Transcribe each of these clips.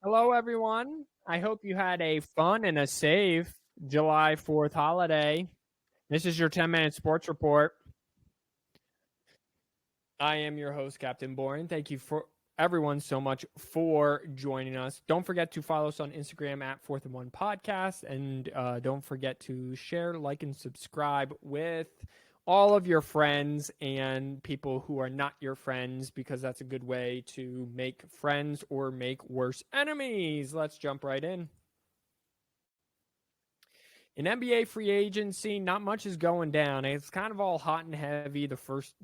Hello, everyone. I hope you had a fun and a safe July 4th holiday. This is your 10-minute sports report. I am your host, Captain Boring. Thank you for everyone so much for joining us. Don't forget to follow us on Instagram at Fourth and One Podcast, and don't forget to share, like, and subscribe with all of your friends and people who are not your friends, because that's a good way to make friends or make worse enemies. Let's jump right in. In NBA free agency, not much is going down. It's kind of all hot and heavy the first,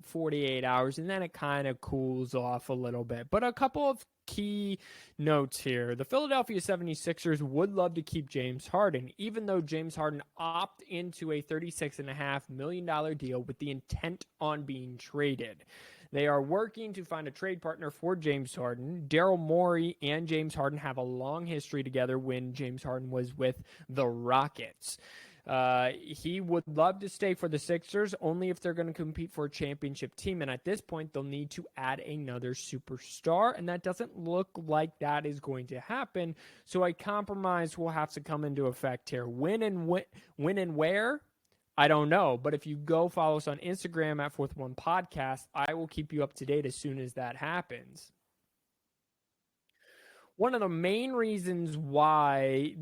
48 hours, and then it kind of cools off a little bit. But a couple of key notes here. The Philadelphia 76ers would love to keep James Harden, even though James Harden opted into a $36.5 million deal with the intent on being traded. They are working to find a trade partner for James Harden. Daryl Morey and James Harden have a long history together when James Harden was with the Rockets. He would love to stay for the Sixers only if they're going to compete for a championship team. And at this point, they'll need to add another superstar. And that doesn't look like that is going to happen. So a compromise will have to come into effect here. When and where? I don't know, but if you go follow us on Instagram at Fourth One Podcast, I will keep you up to date as soon as that happens. One of the main reasons why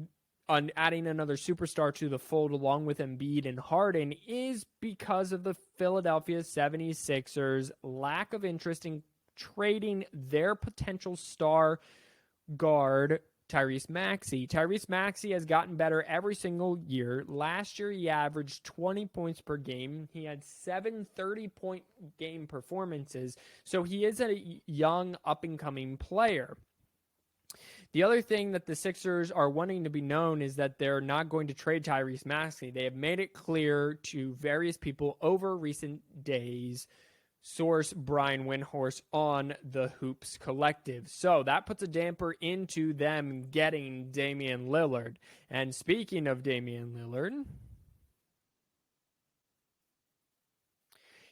adding another superstar to the fold along with Embiid and Harden is because of the Philadelphia 76ers' lack of interest in trading their potential star guard Tyrese Maxey. Tyrese Maxey has gotten better every single year. Last year, he averaged 20 points per game. He had 7 30-point game performances. So he is a young, up-and-coming player. The other thing that the Sixers are wanting to be known is that they're not going to trade Tyrese Maxey. They have made it clear to various people over recent days, source Brian Windhorst on the Hoops Collective. So that puts a damper into them getting Damian Lillard. And speaking of Damian Lillard,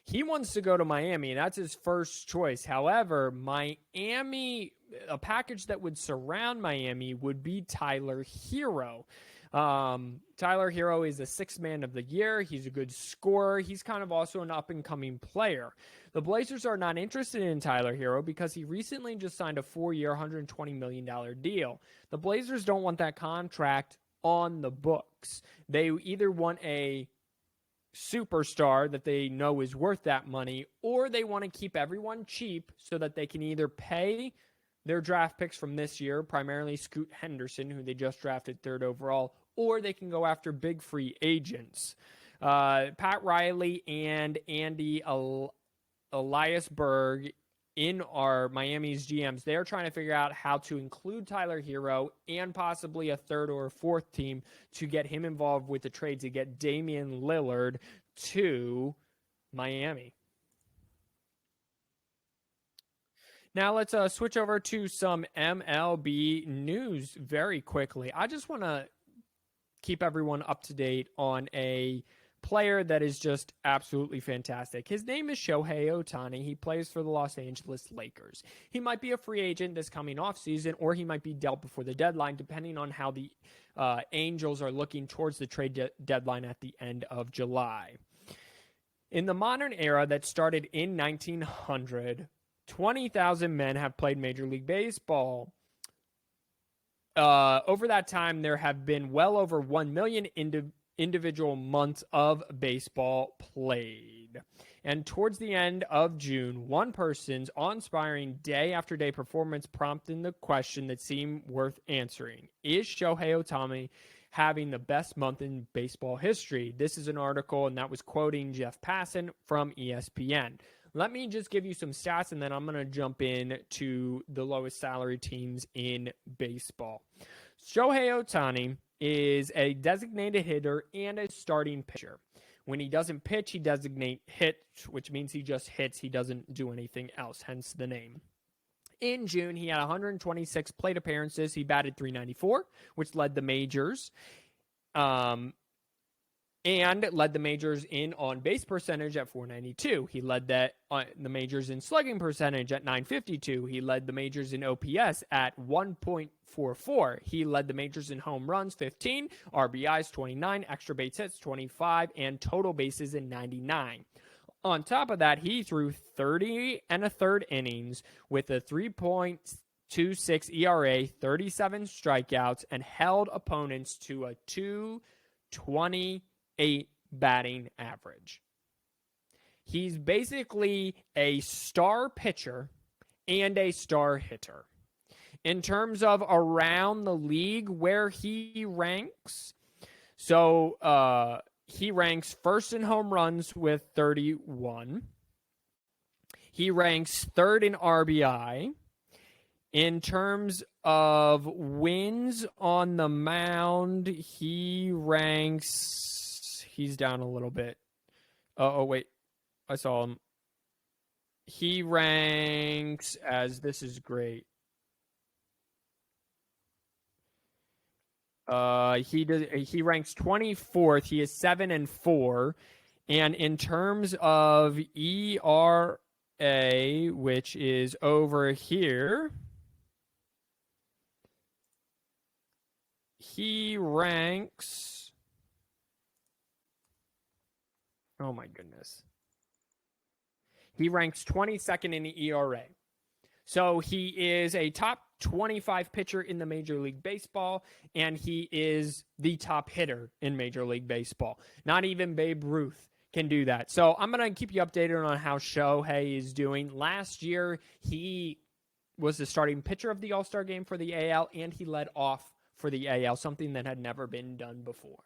he wants to go to Miami. That's his first choice. However, Miami, a package that would surround Miami would be Tyler Hero. Tyler Hero is a sixth man of the year. He's a good scorer. He's kind of also an up-and-coming player. The Blazers are not interested in Tyler Hero because he recently just signed a 4-year, $120 million deal. The Blazers don't want that contract on the books. They either want a superstar that they know is worth that money, or they want to keep everyone cheap so that they can either pay their draft picks from this year, primarily Scoot Henderson, who they just drafted third overall, or they can go after big free agents. Pat Riley and Andy Eliasberg in our Miami's GMs, they're trying to figure out how to include Tyler Hero and possibly a third or a fourth team to get him involved with the trade to get Damian Lillard to Miami. Now let's switch over to some MLB news very quickly. I just want to keep everyone up to date on a player that is just absolutely fantastic. His name is Shohei Ohtani. He plays for the Los Angeles Lakers. He might be a free agent this coming offseason, or he might be dealt before the deadline, depending on how the Angels are looking towards the trade deadline at the end of July. In the modern era that started in 1900, 20,000 men have played Major League Baseball. Over that time, there have been well over 1 million individual months of baseball played. And towards the end of June, one person's awe-inspiring day-after-day performance prompted the question that seemed worth answering. Is Shohei Ohtani having the best month in baseball history? This is an article, and that was quoting Jeff Passan from ESPN. Let me just give you some stats, and then I'm going to jump in to the lowest salary teams in baseball. Shohei Ohtani is a designated hitter and a starting pitcher. When he doesn't pitch, he designates hits, which means he just hits. He doesn't do anything else, hence the name. In June, he had 126 plate appearances. He batted .394, which led the majors. and led the majors in on-base percentage at 492. He led the majors in slugging percentage at 952. He led the majors in OPS at 1.44. He led the majors in home runs 15, RBIs 29, extra base hits 25, and total bases in 99. On top of that, he threw 30 and a third innings with a 3.26 ERA, 37 strikeouts, and held opponents to a 2.28 batting average. He's basically a star pitcher and a star hitter. In terms of around the league where he ranks, so he ranks first in home runs with 31. He ranks third in RBI. In terms of wins on the mound, he ranks... He's down a little bit. Oh, wait. I saw him. He ranks as... This is great. He ranks 24th. He is 7-4. And in terms of ERA, which is over here... He ranks... Oh, my goodness. He ranks 22nd in the ERA. So he is a top 25 pitcher in the Major League Baseball, and he is the top hitter in Major League Baseball. Not even Babe Ruth can do that. So I'm going to keep you updated on how Shohei is doing. Last year, he was the starting pitcher of the All-Star game for the AL, and he led off for the AL, something that had never been done before.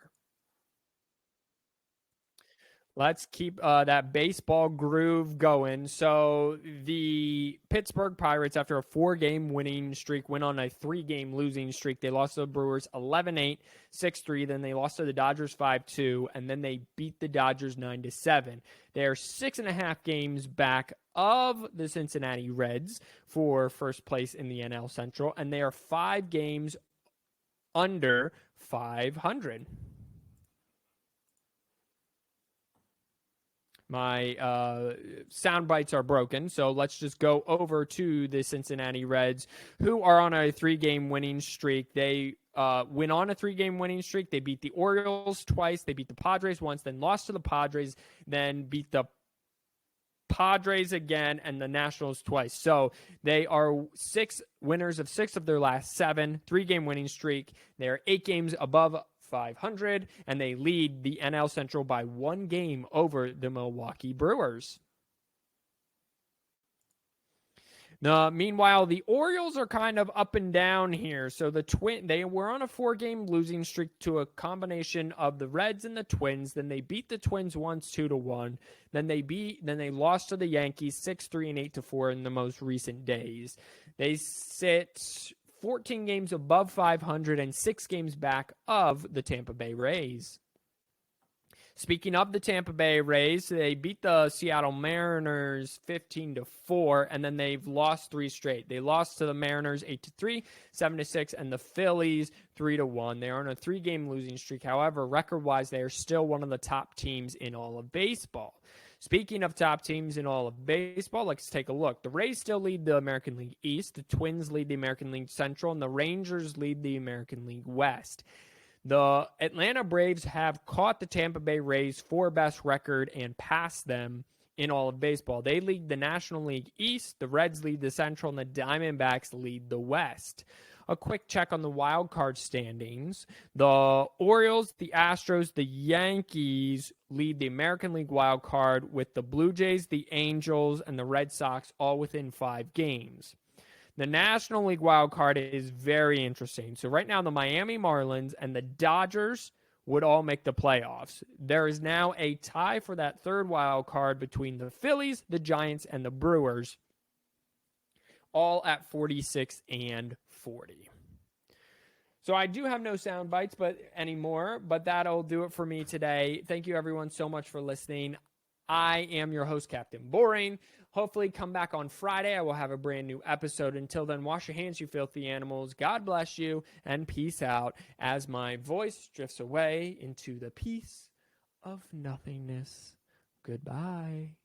Let's keep that baseball groove going. So the Pittsburgh Pirates, after a 4-game winning streak, went on a 3-game losing streak. They lost to the Brewers 11-8, 6-3. Then they lost to the Dodgers 5-2, and then they beat the Dodgers 9-7. They are 6.5 games back of the Cincinnati Reds for first place in the NL Central, and they are 5 games under 500. My sound bites are broken, so let's just go over to the Cincinnati Reds, who are on a 3-game winning streak. They went on a 3-game winning streak. They beat the Orioles twice. They beat the Padres once, then lost to the Padres, then beat the Padres again, and the Nationals twice. So they are 6 winners of 6 of their last 7, 3-game winning streak. They are 8 games above 500, and they lead the NL Central by 1 game over the Milwaukee Brewers. Meanwhile, the Orioles are kind of up and down here. So they were on a 4-game losing streak to a combination of the Reds and the Twins. Then they beat the Twins once 2-1. Then they lost to the Yankees 6-3 and 8-4 in the most recent days. They sit 14 games above 500 and 6 games back of the Tampa Bay Rays. Speaking of the Tampa Bay Rays, they beat the Seattle Mariners 15-4, and then they've lost 3 straight. They lost to the Mariners 8-3, 7-6, and the Phillies 3-1. They are on a 3-game losing streak. However, record-wise, they are still one of the top teams in all of baseball. Speaking of top teams in all of baseball, let's take a look. The Rays still lead the American League East, the Twins lead the American League Central, and the Rangers lead the American League West. The Atlanta Braves have caught the Tampa Bay Rays' 4th-best record and passed them in all of baseball. They lead the National League East, the Reds lead the Central, and the Diamondbacks lead the West. A quick check on the wild card standings. The Orioles, the Astros, the Yankees lead the American League wild card, with the Blue Jays, the Angels, and the Red Sox all within 5 games. The National League wild card is very interesting. So right now, the Miami Marlins and the Dodgers would all make the playoffs. There is now a tie for that 3rd wild card between the Phillies, the Giants, and the Brewers, all at 46 and 40. So I do have no sound bites anymore, but that'll do it for me today. Thank you, everyone, so much for listening. I am your host, Captain Boring. Hopefully come back on Friday. I will have a brand new episode. Until then, wash your hands, you filthy animals. God bless you, and peace out as my voice drifts away into the peace of nothingness. Goodbye.